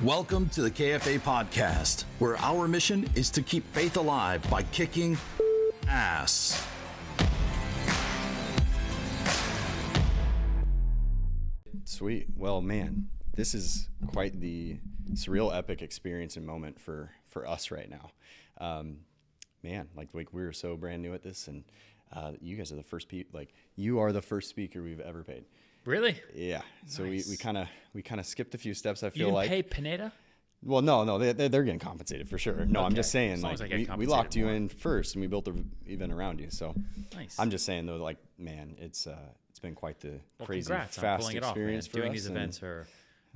Welcome to the KFA podcast, where our mission is to keep faith alive by kicking ass. Sweet. Well, man, this is quite the surreal, epic experience and moment for us right now. Man, like we're so brand new at this, and you guys are the first you are the first speaker we've ever paid. Really? Yeah. So Nice. we kind of skipped a few steps. I You feel didn't like pay Pineda? Well, no, they're getting compensated for sure. No, I'm Okay. just saying, As long like as I get we compensated locked you more. in first, and we built the event around you. So Nice. I'm just saying though, like, man, it's been quite the crazy, Congrats on fast pulling it off, man. experience for Doing us. these and events are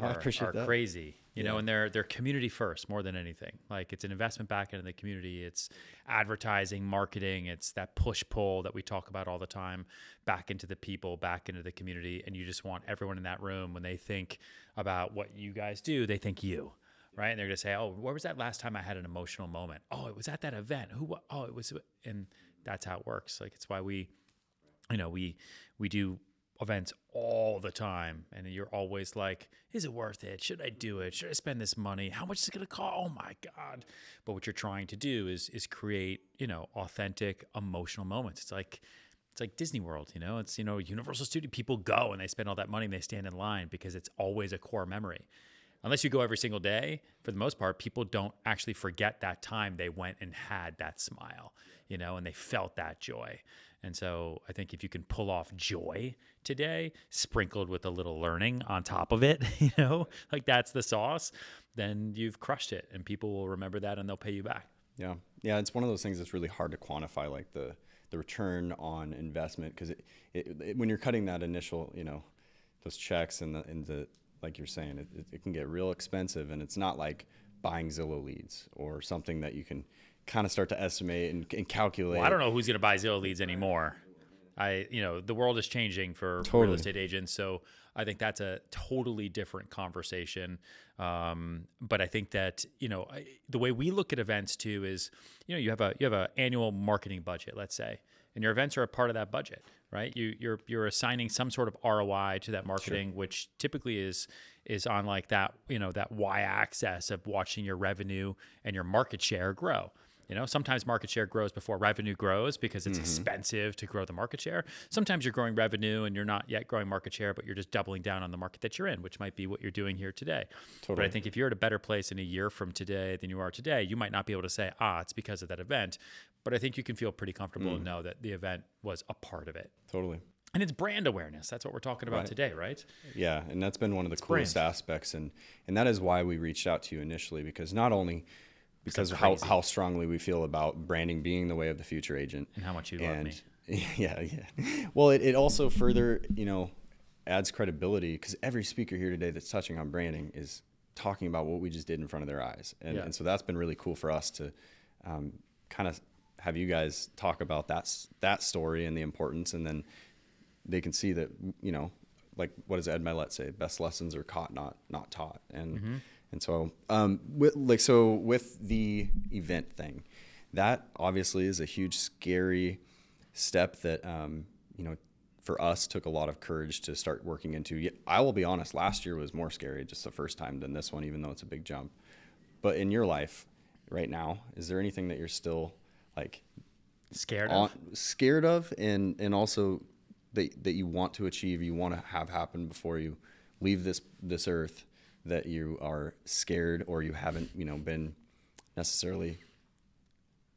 I appreciate that. crazy, you know, Yeah. and they're community first more than anything. Like, it's an investment back into the community. It's advertising, marketing. It's that push pull that we talk about all the time, back into the people, back into the community. And you just want everyone in that room, when they think about what you guys do, they think you. Right. And they're going to say, oh, where was that last time I had an emotional moment? Oh, it was at that event. Oh, it was. And that's how it works. Like, it's why we do events all the time. And you're always like, is it worth it? Should I do it? Should I spend this money? How much is it going to cost? Oh my God. But what you're trying to do is create, authentic emotional moments. It's like Disney World, it's, Universal Studio. People go and they spend all that money and they stand in line because it's always a core memory. Unless you go every single day, for the most part, people don't actually forget that time they went and had that smile, and they felt that joy. And so I think if you can pull off joy today, sprinkled with a little learning on top of it, like that's the sauce, then you've crushed it, and people will remember that and they'll pay you back. Yeah. Yeah. It's one of those things that's really hard to quantify, like the return on investment. Cause it when you're cutting that initial, those checks and the like you're saying, it can get real expensive, and it's not like buying Zillow leads or something that you can kind of start to estimate and calculate. Well, I don't know who's going to buy Zillow leads anymore. The world is changing for Totally. real estate agents. So I think that's a totally different conversation. But I think that, the way we look at events too is, you have a annual marketing budget, let's say, and your events are a part of that budget, right? You're assigning some sort of ROI to that marketing, sure, which typically is on like that, that y-axis of watching your revenue and your market share grow. Sometimes market share grows before revenue grows because it's expensive to grow the market share. Sometimes you're growing revenue and you're not yet growing market share, but you're just doubling down on the market that you're in, which might be what you're doing here today. Totally. But I think if you're at a better place in a year from today than you are today, you might not be able to say, it's because of that event. But I think you can feel pretty comfortable and know that the event was a part of it. Totally. And it's brand awareness. That's what we're talking about today, right? Yeah, and that's been one of the coolest aspects, and that is why we reached out to you initially, because not only because of how strongly we feel about branding being the way of the future agent, and how much you love me. Yeah. Well, it also further adds credibility, because every speaker here today that's touching on branding is talking about what we just did in front of their eyes, and so that's been really cool for us to kind of have you guys talk about that story and the importance, and then they can see that, like, what does Ed Milet say? Best lessons are caught, not taught. And so with the event thing, that obviously is a huge, scary step that, for us took a lot of courage to start working into. I will be honest, last year was more scary just the first time than this one, even though it's a big jump. But in your life right now, is there anything that you're still like scared of, and also that you want to achieve, you want to have happen before you leave this earth, that you are scared or you haven't, been necessarily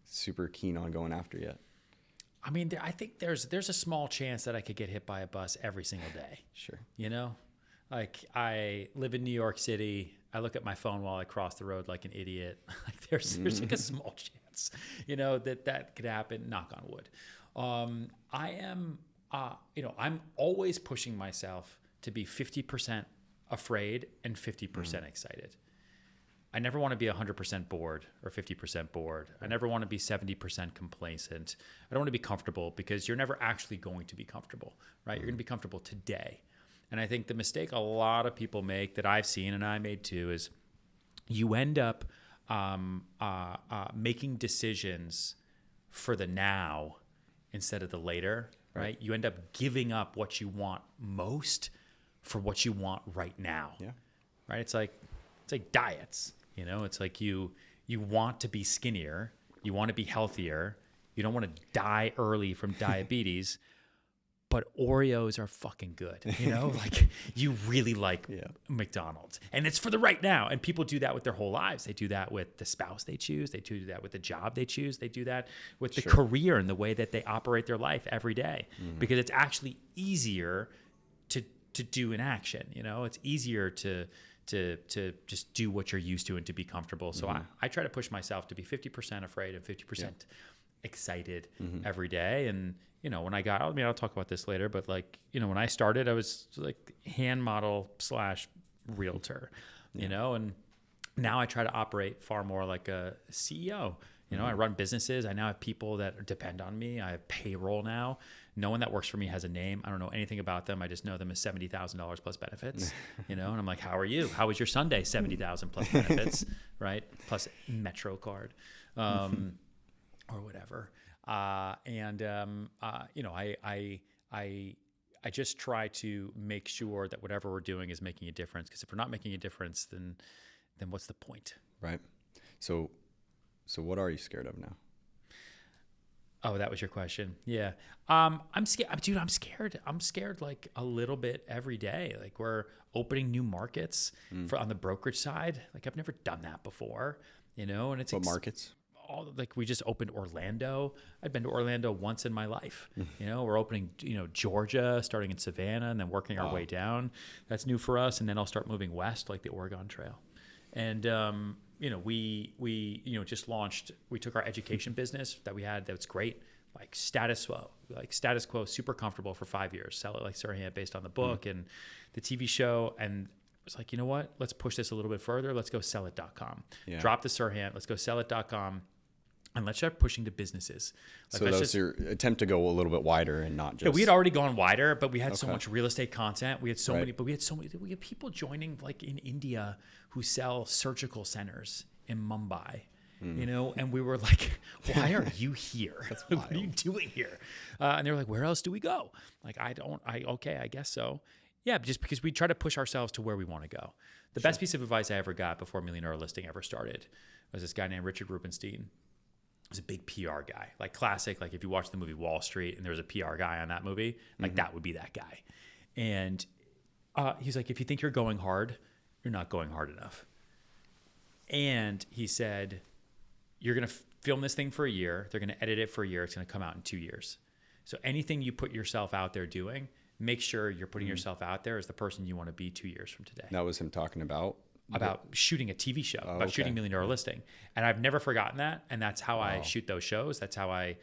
super keen on going after yet? I mean, I think there's a small chance that I could get hit by a bus every single day. Sure. Like, I live in New York City. I look at my phone while I cross the road like an idiot. Like, there's like a small chance, that could happen. Knock on wood. I'm always pushing myself to be 50% afraid and 50% excited. I never want to be 100% bored or 50% bored. I never want to be 70% complacent. I don't want to be comfortable, because you're never actually going to be comfortable, right? You're going to be comfortable today. And I think the mistake a lot of people make, that I've seen and I made too, is you end up making decisions for the now instead of the later, right? You end up giving up what you want most for what you want right now. Yeah. Right? It's like it's like diets, you know, it's like you want to be skinnier, you want to be healthier, you don't want to die early from diabetes, but Oreos are fucking good, you know, like you really like McDonald's, and it's for the right now. And people do that with their whole lives. They do that with the spouse they choose. They do that with the job they choose. They do that with the career and the way that they operate their life every day, because it's actually easier to do in action. You know, it's easier to just do what you're used to and to be comfortable. So I try to push myself to be 50% afraid and 50% excited every day. And, you know, when I'll talk about this later, but like, you know, when I started, I was like hand model / realtor, you know, and now I try to operate far more like a CEO. You know, I run businesses. I now have people that depend on me. I have payroll now. No one that works for me has a name. I don't know anything about them. I just know them as $70,000 plus benefits, you know? And I'm like, how are you? How was your Sunday? 70,000 plus benefits, right? Plus Metro card, or whatever. You know, I just try to make sure that whatever we're doing is making a difference. Because if we're not making a difference, then what's the point? Right. So what are you scared of now? Oh, that was your question. Yeah. I'm scared, dude. I'm scared like a little bit every day. Like we're opening new markets on the brokerage side. Like I've never done that before, you know, and it's what markets? Like we just opened Orlando. I'd been to Orlando once in my life. You know, we're opening, you know, Georgia, starting in Savannah and then working our way down. That's new for us. And then I'll start moving west, like the Oregon Trail. And, you know, we you know, just launched, we took our education business that we had, that's great, like status quo, super comfortable for 5 years, sell it like Serhant based on the book and the TV show. And it was like, you know what, let's push this a little bit further. Let's go sellit.com. Drop the Serhant, let's go sellit.com. And let's start pushing to businesses. Like, so that was your attempt to go a little bit wider and not just... Yeah, we had already gone wider, but we had so much real estate content. We had so many, we had people joining like in India who sell surgical centers in Mumbai, you know? And we were like, why are you here? What are you doing here? And they were like, where else do we go? Like, okay, I guess so. Yeah, just because we try to push ourselves to where we want to go. The best piece of advice I ever got before Millionaire Listing ever started was this guy named Richard Rubenstein. Was a big PR guy, like classic. Like if you watch the movie Wall Street and there was a PR guy on that movie, like that would be that guy. And he's like, if you think you're going hard, you're not going hard enough. And he said, you're going to film this thing for a year. They're going to edit it for a year. It's going to come out in 2 years. So anything you put yourself out there doing, make sure you're putting yourself out there as the person you want to be 2 years from today. That was him talking about shooting a TV show, about shooting Millionaire Listing. And I've never forgotten that. And that's how I shoot those shows. That's how I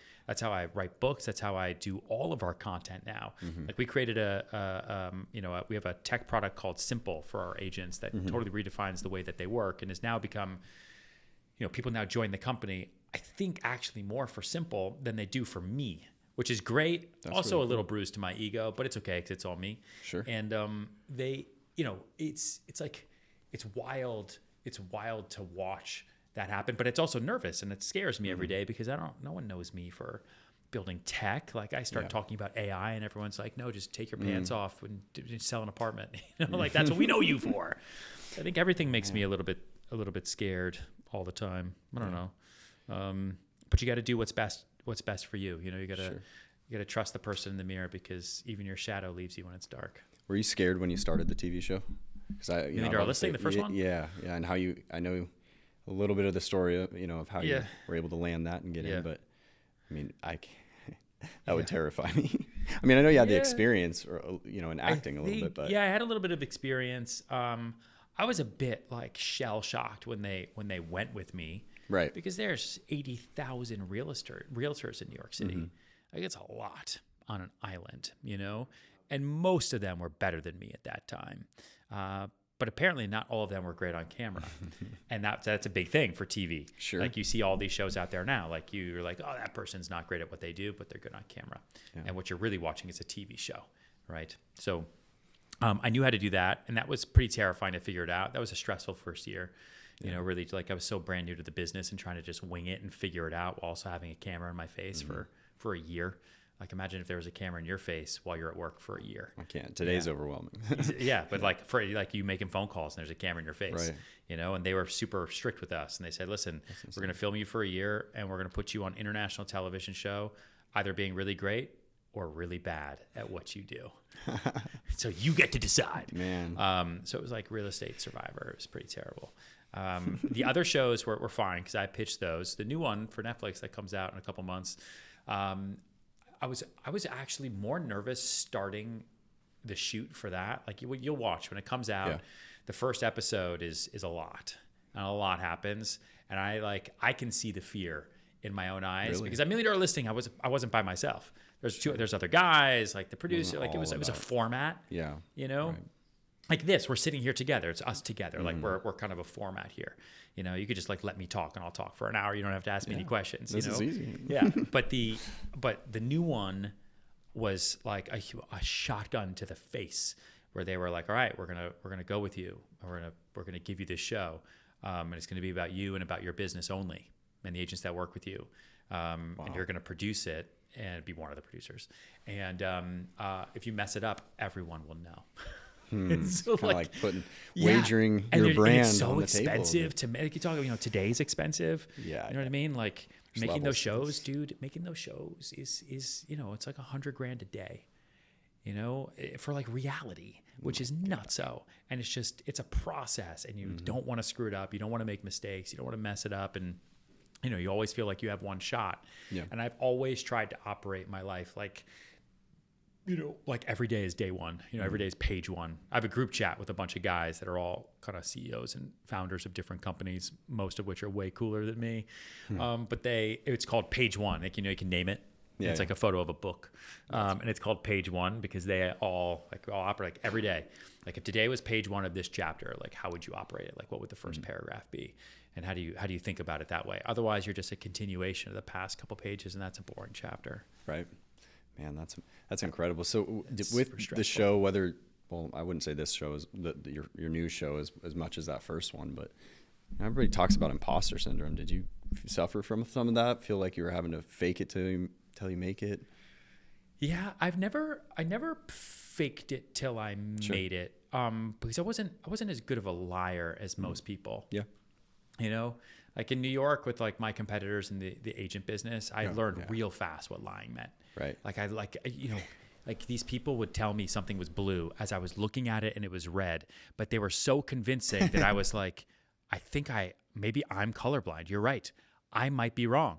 write books. That's how I do all of our content now. Like we created we have a tech product called Simple for our agents that totally redefines the way that they work and has now become, you know, people now join the company, I think actually more for Simple than they do for me, which is great. That's also really a little bruised to my ego, but it's okay because it's all me. Sure. And they, you know, it's like, it's wild to watch that happen, but it's also nervous and it scares me every day because no one knows me for building tech. Like I start talking about AI and everyone's like, no, just take your pants off and sell an apartment. You know, like that's what we know you for. I think everything makes me a little bit scared all the time. I don't know. But you got to do what's best for you. You know, you got to trust the person in the mirror because even your shadow leaves you when it's dark. Were you scared when you started the TV show? Because Millionaire Listing, the first one? Yeah, and how I know a little bit of the story, you know, of how you were able to land that and get in, but I mean, that would terrify me. I mean, I know you had the experience, or you know, in acting a little bit, but I had a little bit of experience. I was a bit like shell shocked when they went with me, right? Because there's 80,000 realtors in New York City. Like it's a lot on an island, you know, and most of them were better than me at that time. But apparently not all of them were great on camera. And that's a big thing for TV. Sure. Like you see all these shows out there now, like you're like, oh, that person's not great at what they do, but they're good on camera. Yeah. And what you're really watching is a TV show, right? So I knew how to do that. And that was pretty terrifying to figure it out. That was a stressful first year. You know, really, like I was so brand new to the business and trying to just wing it and figure it out while also having a camera in my face for a year. Like imagine if there was a camera in your face while you're at work for a year. I can't. Today's overwhelming. Yeah, but like for like you making phone calls and there's a camera in your face, right. And they were super strict with us, and they said, listen, we're going to film you for a year and we're going to put you on international television show, either being really great or really bad at what you do. So you get to decide. Man. So it was like Real Estate Survivor. It was pretty terrible. The other shows were fine because I pitched those. The new one for Netflix that comes out in a couple months, I was actually more nervous starting the shoot for that. Like you'll watch when it comes out, the first episode is a lot, and a lot happens, and I can see the fear in my own eyes because $1 Million Listing, I wasn't by myself. There's other guys, like the producer, like it was a format. Yeah. Right. Like this, we're sitting here together. It's us together. Like we're kind of a format here. You could just like let me talk and I'll talk for an hour. You don't have to ask me any questions. This is easy. Yeah. But the new one was like a shotgun to the face, where they were like, all right, we're gonna go with you. We're gonna give you this show, and it's gonna be about you and about your business only, and the agents that work with you, and you're gonna produce it and be one of the producers. And if you mess it up, everyone will know. It's so like putting wagering your brand it's so on the expensive table. to make. You talk, today's expensive. Yeah, you know what I mean. Like There's making those levels. shows, dude. Making those shows is it's like $100,000 a day. For like reality, which is nuts. So, and it's a process, and you don't want to screw it up. You don't want to make mistakes. You don't want to mess it up, and you always feel like you have one shot. Yeah. And I've always tried to operate my life like, like every day is day one. Every day is page one. I have a group chat with a bunch of guys that are all kind of CEOs and founders of different companies, most of which are way cooler than me. But it's called page one. Like, you can name it. Yeah, it's like a photo of a book. And it's called page one because they all operate like every day. Like if today was page one of this chapter, like how would you operate it? Like what would the first paragraph be? And how do you think about it that way? Otherwise, you're just a continuation of the past couple pages, and that's a boring chapter. Right. Man, that's incredible. So with the stressful. show, I wouldn't say this show is your new show as much as that first one, but everybody talks about imposter syndrome. Did you suffer from some of that? Feel like you were having to fake it till you make it? Yeah, I never faked it till I made it. Because I wasn't as good of a liar as most people. Yeah. Like in New York with like my competitors in the agent business, I learned real fast what lying meant. Right. Like these people would tell me something was blue as I was looking at it and it was red, but they were so convincing that I was like, maybe I'm colorblind. You're right. I might be wrong.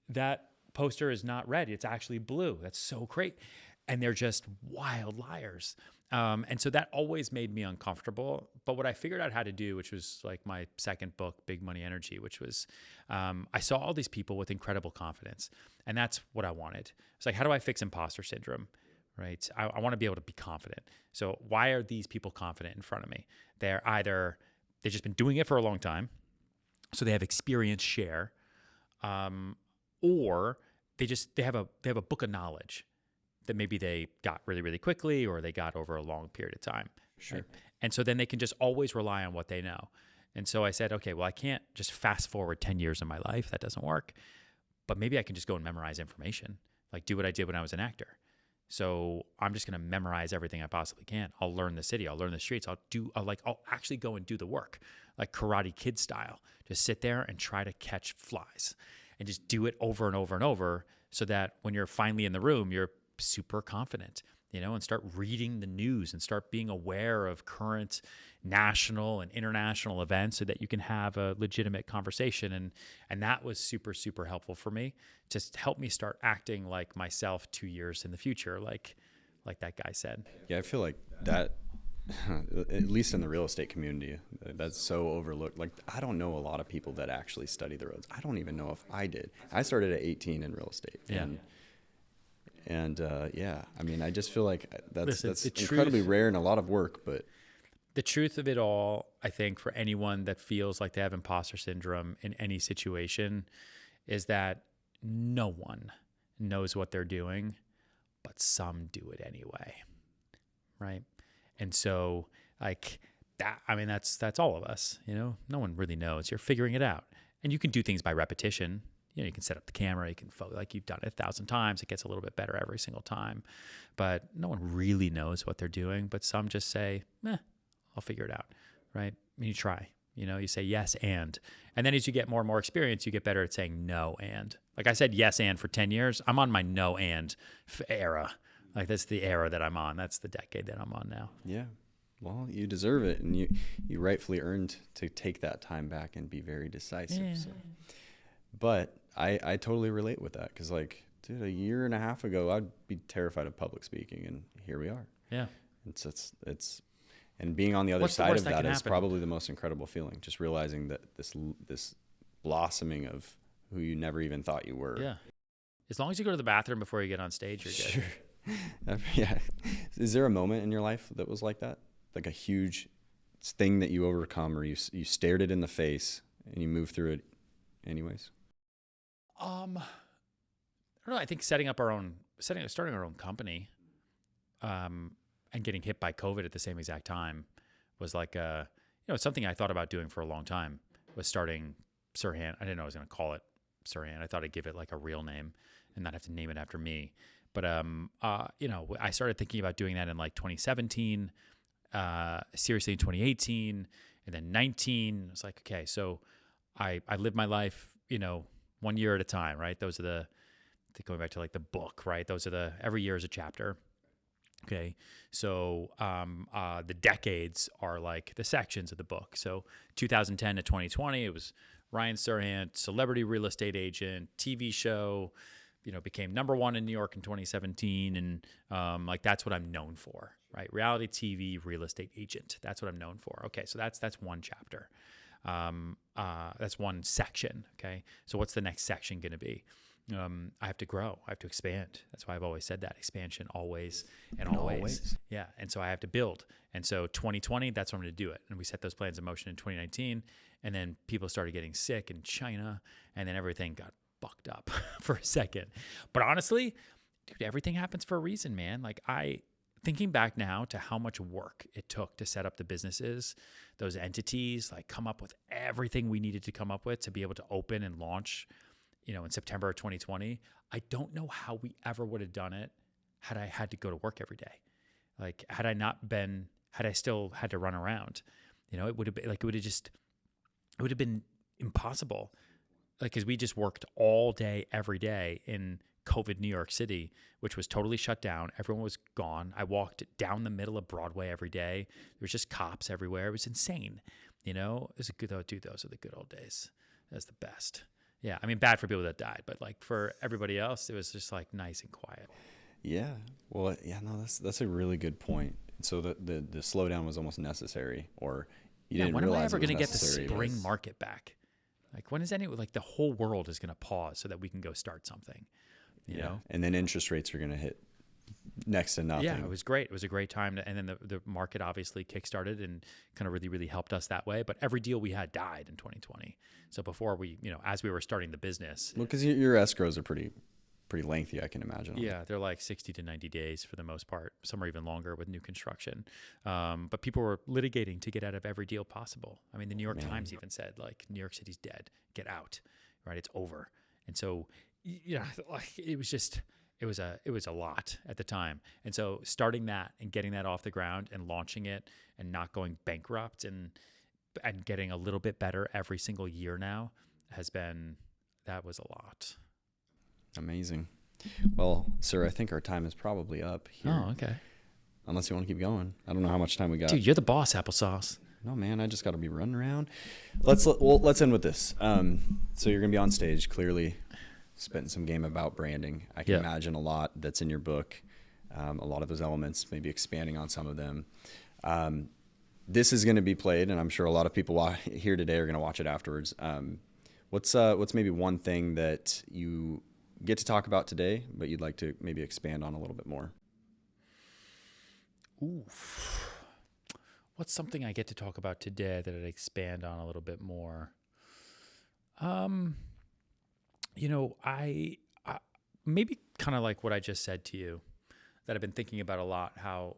That poster is not red. It's actually blue. That's so great. And they're just wild liars. And so that always made me uncomfortable. But what I figured out how to do, which was like my second book, Big Money Energy, which was, I saw all these people with incredible confidence. And that's what I wanted. It's like, how do I fix imposter syndrome? Right? I want to be able to be confident. So why are these people confident in front of me? They've just been doing it for a long time. So they have experience share, or they have a book of knowledge that maybe they got really, really quickly, or they got over a long period of time. Sure. Right? And so then they can just always rely on what they know. And so I said, okay, well, I can't just fast forward 10 years of my life. That doesn't work. But maybe I can just go and memorize information, like do what I did when I was an actor. So I'm just going to memorize everything I possibly can. I'll learn the city. I'll learn the streets. I'll actually go and do the work, like Karate Kid style. Just sit there and try to catch flies and just do it over and over and over, so that when you're finally in the room, you're super confident, and start reading the news and start being aware of current national and international events, so that you can have a legitimate conversation. And that was super, super helpful for me, just help me start acting like myself 2 years in the future, like that guy said. Yeah, I feel like that, at least in the real estate community, that's so overlooked. Like, I don't know a lot of people that actually study the roads. I don't even know if I did. I started at 18 in real estate. Yeah. And I mean, I just feel like that's the incredibly truth, rare and a lot of work, but the truth of it all, I think, for anyone that feels like they have imposter syndrome in any situation, is that no one knows what they're doing, but some do it anyway. Right. And so like that, I mean, that's all of us, no one really knows. You're figuring it out, and you can do things by repetition. you can set up the camera, you can like you've done it 1,000 times. It gets a little bit better every single time, but no one really knows what they're doing. But some just say, I'll figure it out. Right. And you try, you say yes. And then as you get more and more experience, you get better at saying no. And like I said, yes. And for 10 years, I'm on my no and era. Like that's the era that I'm on. That's the decade that I'm on now. Yeah. Well, you deserve it. And you rightfully earned to take that time back and be very decisive. Yeah. So. But I totally relate with that. Cause like, dude, a year and a half ago, I'd be terrified of public speaking, and here we are. Yeah. It's and being on the other side of that is probably the most incredible feeling. Just realizing that this blossoming of who you never even thought you were. Yeah. As long as you go to the bathroom before you get on stage, you're good. Sure. Yeah. Is there a moment in your life that was like that? Like a huge thing that you overcome, or you stared it in the face and you moved through it anyways? I don't know. I think starting our own company, and getting hit by COVID at the same exact time was like something I thought about doing for a long time, was starting Serhant. I didn't know I was going to call it Serhant. I thought I'd give it like a real name and not have to name it after me. But I started thinking about doing that in like 2017, seriously in 2018, and then 19. I was like, okay, so I live my life, 1 year at a time, right? Those are going back to like the book, right? Every year is a chapter. Okay. So, the decades are like the sections of the book. So 2010 to 2020, it was Ryan Serhant, celebrity real estate agent, TV show, became #1 in New York in 2017. And, like, that's what I'm known for, right? Reality TV, real estate agent. That's what I'm known for. Okay. So that's one chapter. That's one section. Okay. So what's the next section going to be? I have to grow. I have to expand. That's why I've always said that. Expansion always and always. Yeah. And so I have to build. And so 2020, that's when I'm going to do it. And we set those plans in motion in 2019. And then people started getting sick in China. And then everything got fucked up for a second. But honestly, dude, everything happens for a reason, man. Like thinking back now to how much work it took to set up the businesses, those entities, like come up with everything we needed to come up with to be able to open and launch, in September of 2020, I don't know how we ever would have done it had I had to go to work every day. Like, had I still had to run around, it would have been impossible. Like, cause we just worked all day, every day in COVID New York City, which was totally shut down. Everyone was gone. I walked down the middle of Broadway every day. There was just cops everywhere. It was insane. It was a good, dude, those are the good old days. That's the best. Yeah. I mean, bad for people that died, but like for everybody else, it was just like nice and quiet. Yeah. Well, yeah, no, that's a really good point. So the slowdown was almost necessary, or you didn't realize it was necessary. When am I ever going to get the spring market back? Like, when is the whole world is going to pause so that we can go start something, you know? And then interest rates are going to hit next to nothing. Yeah, it was great. It was a great time. And then the market obviously kickstarted and kind of really, really helped us that way. But every deal we had died in 2020. So before we, as we were starting the business. Well, because your escrows are pretty lengthy, I can imagine. Yeah, they're like 60 to 90 days for the most part. Some are even longer with new construction. But people were litigating to get out of every deal possible. I mean, the New York Times even said, like, New York City's dead. Get out, right? It's over. And so, like, it was a lot at the time. And so starting that and getting that off the ground and launching it and not going bankrupt and getting a little bit better every single year now that was a lot. Amazing. Well, sir, I think our time is probably up here. Oh, okay. Unless you want to keep going. I don't know how much time we got. Dude, you're the boss, Applesauce. No, man, I just got to be running around. Let's end with this. So you're going to be on stage, clearly spitting some game about branding. I can imagine a lot that's in your book, a lot of those elements, maybe expanding on some of them. This is going to be played, and I'm sure a lot of people here today are going to watch it afterwards. What's maybe one thing that you get to talk about today, but you'd like to maybe expand on a little bit more? Oof. What's something I get to talk about today that I'd expand on a little bit more? I maybe kind of like what I just said to you, that I've been thinking about a lot, how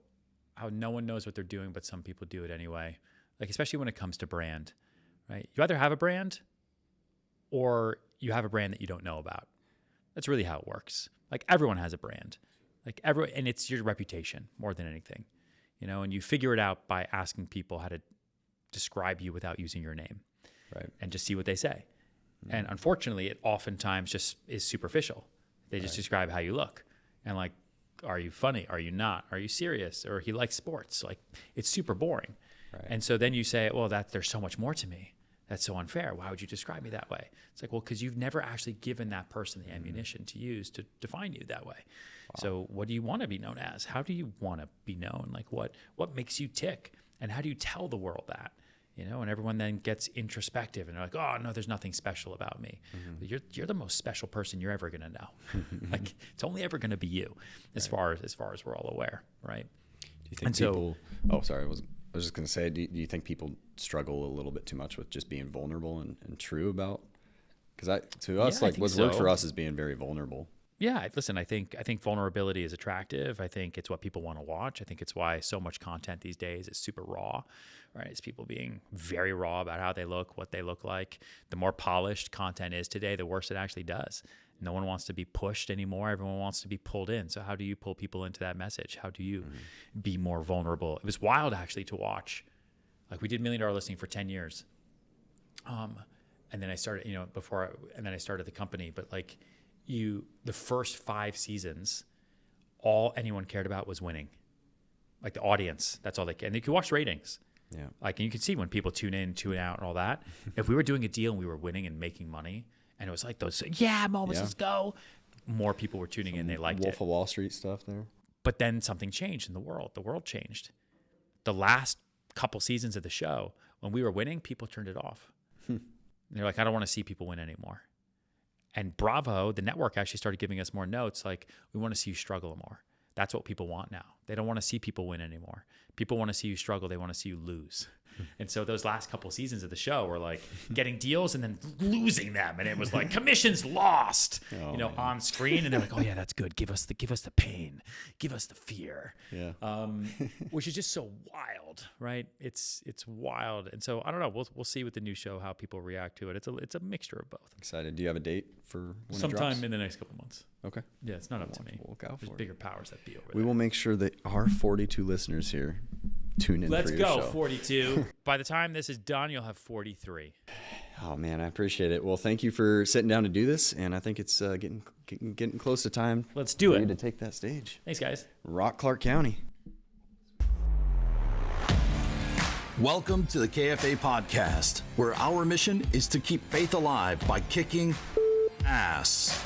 no one knows what they're doing, but some people do it anyway. Like, especially when it comes to brand, right? You either have a brand or, you have a brand that you don't know about. That's really how it works. Like everyone has a brand, and it's your reputation more than anything, and you figure it out by asking people how to describe you without using your name, right? And just see what they say. And unfortunately, it oftentimes just is superficial. They just describe how you look and like, are you funny? Are you not? Are you serious? Or he likes sports. Like it's super boring. Right. And so then you say, well, there's so much more to me. That's so unfair. Why would you describe me that way? It's like, well, because you've never actually given that person the ammunition to use to define you that way. Wow. So what do you want to be known as? How do you want to be known? Like what makes you tick? And how do you tell the world that? And everyone then gets introspective and they're like, oh, no, there's nothing special about me. But you're the most special person you're ever going to know. Like it's only ever going to be you as far as we're all aware. Right. Do you think I was just going to say, do you think people struggle a little bit too much with just being vulnerable and true about, because to us, like what's worked for us is being very vulnerable. Yeah, listen, I think vulnerability is attractive. I think it's what people want to watch. I think it's why so much content these days is super raw, right? It's people being very raw about how they look, what they look like. The more polished content is today, the worse it actually does. No one wants to be pushed anymore. Everyone wants to be pulled in. So how do you pull people into that message? How do you be more vulnerable? It was wild actually to watch. Like we did $1 Million Listing for 10 years. And then I started, and then I started the company, but like, the first 5 seasons, all anyone cared about was winning. Like the audience, that's all they cared. And you could watch ratings. Yeah. Like, and you could see when people tune in, tune out, and all that. If we were doing a deal and we were winning and making money, and it was like those moments, let's go. More people were tuning in. They liked it. Wolf of Wall Street stuff there. But then something changed in the world. The world changed. The last couple seasons of the show, when we were winning, people turned it off. And they're like, I don't want to see people win anymore. And Bravo, the network, actually started giving us more notes like, we want to see you struggle more. That's what people want now. They don't want to see people win anymore. People want to see you struggle. They want to see you lose. And so those last couple seasons of the show were like getting deals and then losing them. And it was like commissions lost, on screen. And they're like, oh yeah, that's good. Give us the pain. Give us the fear. Yeah. Which is just so wild, right? It's wild. And so I don't know. We'll see with the new show how people react to it. It's a mixture of both. Excited. Do you have a date for when sometime it drops? in the next couple months? Okay. Yeah, it's not up to me. We'll look out There's for bigger powers that be over there. We will make sure that our 42 listeners here tune in Let's for your go, show. 42. By the time this is done, you'll have 43. Oh man, I appreciate it. Well, thank you for sitting down to do this, and I think it's getting close to time. Let's do for it. you to take that stage. Thanks, guys. Rock Clark County. Welcome to the KFA podcast, where our mission is to keep faith alive by kicking ass.